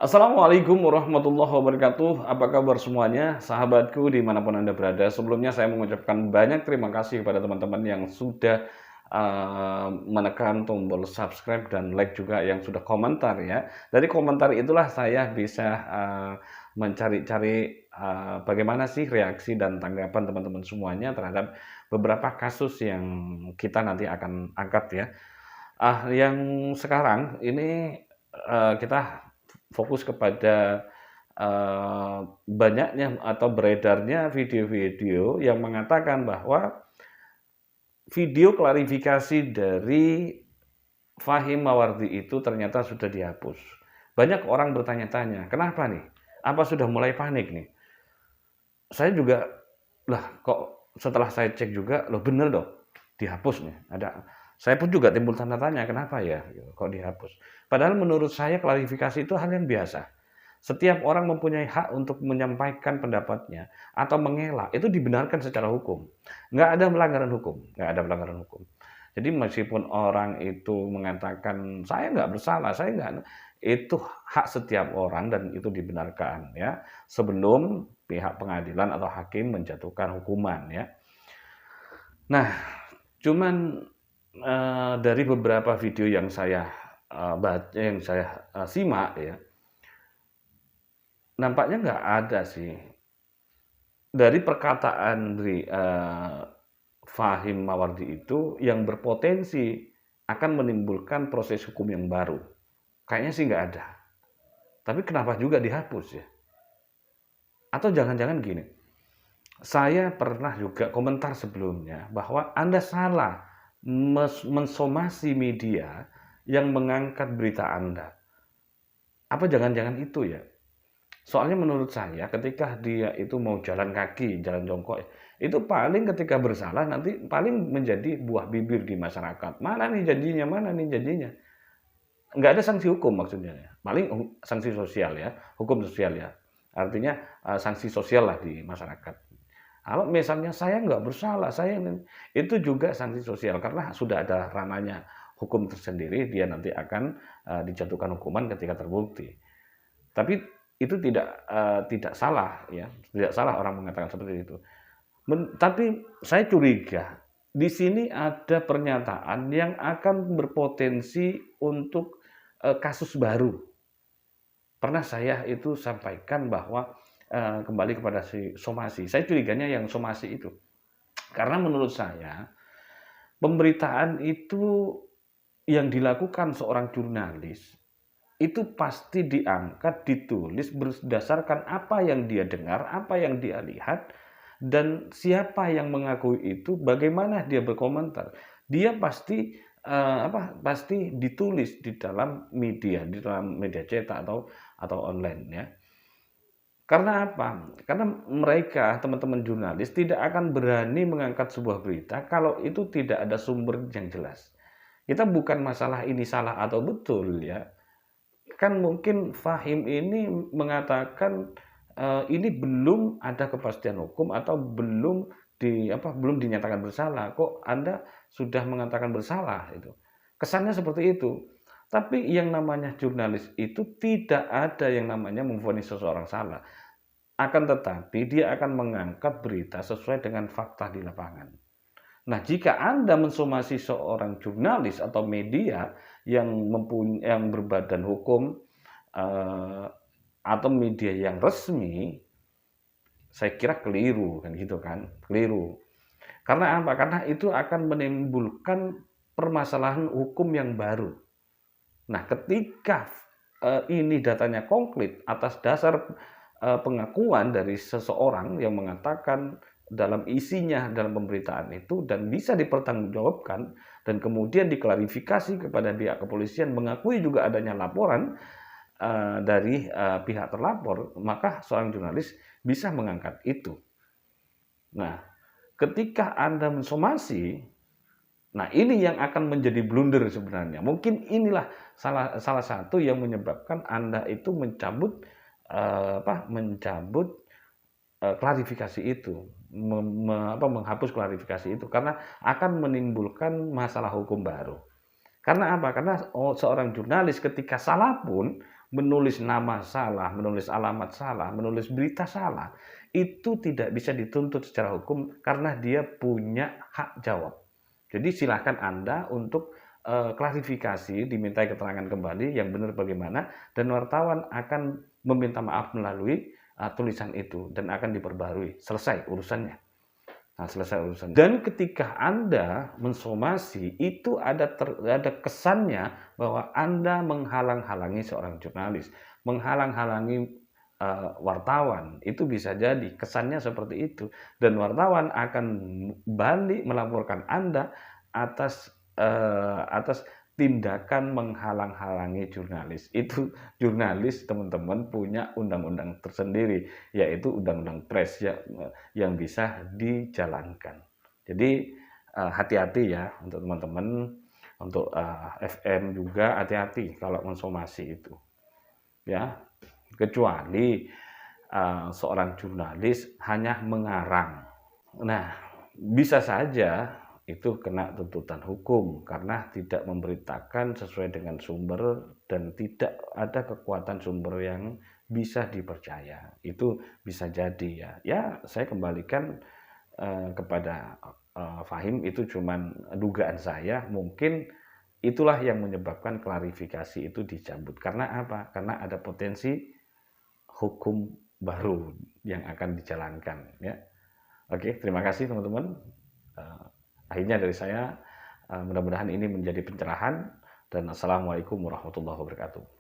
Assalamualaikum warahmatullahi wabarakatuh. Apa kabar semuanya, sahabatku dimanapun Anda berada. Sebelumnya saya mengucapkan banyak terima kasih kepada teman-teman yang sudah menekan tombol subscribe dan like juga yang sudah komentar ya. Dari komentar itulah saya bisa mencari-cari bagaimana sih reaksi dan tanggapan teman-teman semuanya terhadap beberapa kasus yang kita nanti akan angkat ya. Yang sekarang ini kita fokus kepada banyaknya atau beredarnya video-video yang mengatakan bahwa video klarifikasi dari Fahim Mawardi itu ternyata sudah dihapus. Banyak orang bertanya-tanya, kenapa nih? Apa sudah mulai panik nih? Saya juga, lah kok setelah saya cek juga, loh bener dong, dihapus nih. Saya pun juga timbul tanda tanya, kenapa ya kok dihapus? Padahal menurut saya klarifikasi itu hal yang biasa. Setiap orang mempunyai hak untuk menyampaikan pendapatnya atau mengelak, itu dibenarkan secara hukum. Nggak ada pelanggaran hukum, nggak ada pelanggaran hukum. Jadi meskipun orang itu mengatakan saya nggak bersalah, saya nggak, itu hak setiap orang dan itu dibenarkan ya sebelum pihak pengadilan atau hakim menjatuhkan hukuman ya. Nah, cuman dari beberapa video yang saya baca, yang saya simak ya, nampaknya nggak ada sih dari perkataan dari Fahim Mawardi itu yang berpotensi akan menimbulkan proses hukum yang baru. Kayaknya sih nggak ada. Tapi kenapa juga dihapus ya? Atau jangan-jangan gini, saya pernah juga komentar sebelumnya bahwa Anda salah mensomasi media yang mengangkat berita Anda. Apa jangan-jangan itu ya? Soalnya menurut saya ketika dia itu mau jalan kaki, jalan jongkok, itu paling ketika bersalah nanti paling menjadi buah bibir di masyarakat. Mana nih janjinya, mana nih janjinya. Nggak ada sanksi hukum maksudnya. Paling sanksi sosial ya, hukum sosial ya. Artinya sanksi sosial lah di masyarakat. Kalau misalnya saya nggak bersalah, itu juga sanksi sosial karena sudah ada ranahnya hukum tersendiri, dia nanti akan dijatuhkan hukuman ketika terbukti. Tapi itu tidak salah ya, tidak salah orang mengatakan seperti itu. Tapi saya curiga di sini ada pernyataan yang akan berpotensi untuk kasus baru. Pernah saya itu sampaikan bahwa kembali kepada si somasi. Saya curiganya yang somasi itu. Karena menurut saya pemberitaan itu yang dilakukan seorang jurnalis itu pasti diangkat, ditulis berdasarkan apa yang dia dengar, apa yang dia lihat, dan siapa yang mengakui itu, bagaimana dia berkomentar. Dia pasti pasti ditulis di dalam media cetak atau online ya. Karena apa? Karena mereka, teman-teman jurnalis, tidak akan berani mengangkat sebuah berita kalau itu tidak ada sumber yang jelas. Kita bukan masalah ini salah atau betul ya, kan mungkin Fahim ini mengatakan ini belum ada kepastian hukum atau belum dinyatakan bersalah. Kok Anda sudah mengatakan bersalah itu? Kesannya seperti itu. Tapi yang namanya jurnalis itu tidak ada yang namanya memvonis seseorang salah. Akan tetapi dia akan mengangkat berita sesuai dengan fakta di lapangan. Nah, jika Anda mensomasi seorang jurnalis atau media yang berbadan hukum eh, atau media yang resmi, saya kira keliru kan gitu kan, keliru. Karena apa? Karena itu akan menimbulkan permasalahan hukum yang baru. Nah, ketika ini datanya konkret atas dasar pengakuan dari seseorang yang mengatakan dalam isinya dalam pemberitaan itu dan bisa dipertanggungjawabkan dan kemudian diklarifikasi kepada pihak kepolisian mengakui juga adanya laporan dari pihak terlapor, maka seorang jurnalis bisa mengangkat itu. Nah, ketika Anda mensomasi, nah ini yang akan menjadi blunder sebenarnya. Mungkin inilah salah satu yang menyebabkan Anda itu mencabut klarifikasi itu, menghapus klarifikasi itu karena akan menimbulkan masalah hukum baru. Karena apa? Karena seorang jurnalis ketika salah pun menulis nama salah, menulis alamat salah, menulis berita salah, itu tidak bisa dituntut secara hukum karena dia punya hak jawab. Jadi silakan Anda untuk klarifikasi, dimintai keterangan kembali yang benar bagaimana, dan wartawan akan meminta maaf melalui tulisan itu dan akan diperbarui. Selesai urusannya. Nah, selesai urusan. Dan ketika Anda mensomasi, itu ada kesannya bahwa Anda menghalang-halangi seorang jurnalis, menghalang-halangi wartawan. Itu bisa jadi kesannya seperti itu. Dan wartawan akan balik melaporkan Anda atas tindakan menghalang-halangi jurnalis. Itu jurnalis, teman-teman, punya undang-undang tersendiri, yaitu Undang-Undang Pers yang bisa dijalankan. Jadi hati-hati ya untuk teman-teman, untuk FM juga hati-hati kalau mensomasi itu. Ya, kecuali seorang jurnalis hanya mengarang. Nah, bisa saja itu kena tuntutan hukum karena tidak memberitakan sesuai dengan sumber dan tidak ada kekuatan sumber yang bisa dipercaya. Itu bisa jadi ya. Ya, saya kembalikan kepada Fahim, itu cuman dugaan saya, mungkin itulah yang menyebabkan klarifikasi itu dicabut. Karena apa? Karena ada potensi hukum baru yang akan dijalankan ya. Oke, terima kasih teman-teman. Akhirnya dari saya, mudah-mudahan ini menjadi pencerahan, dan assalamualaikum warahmatullahi wabarakatuh.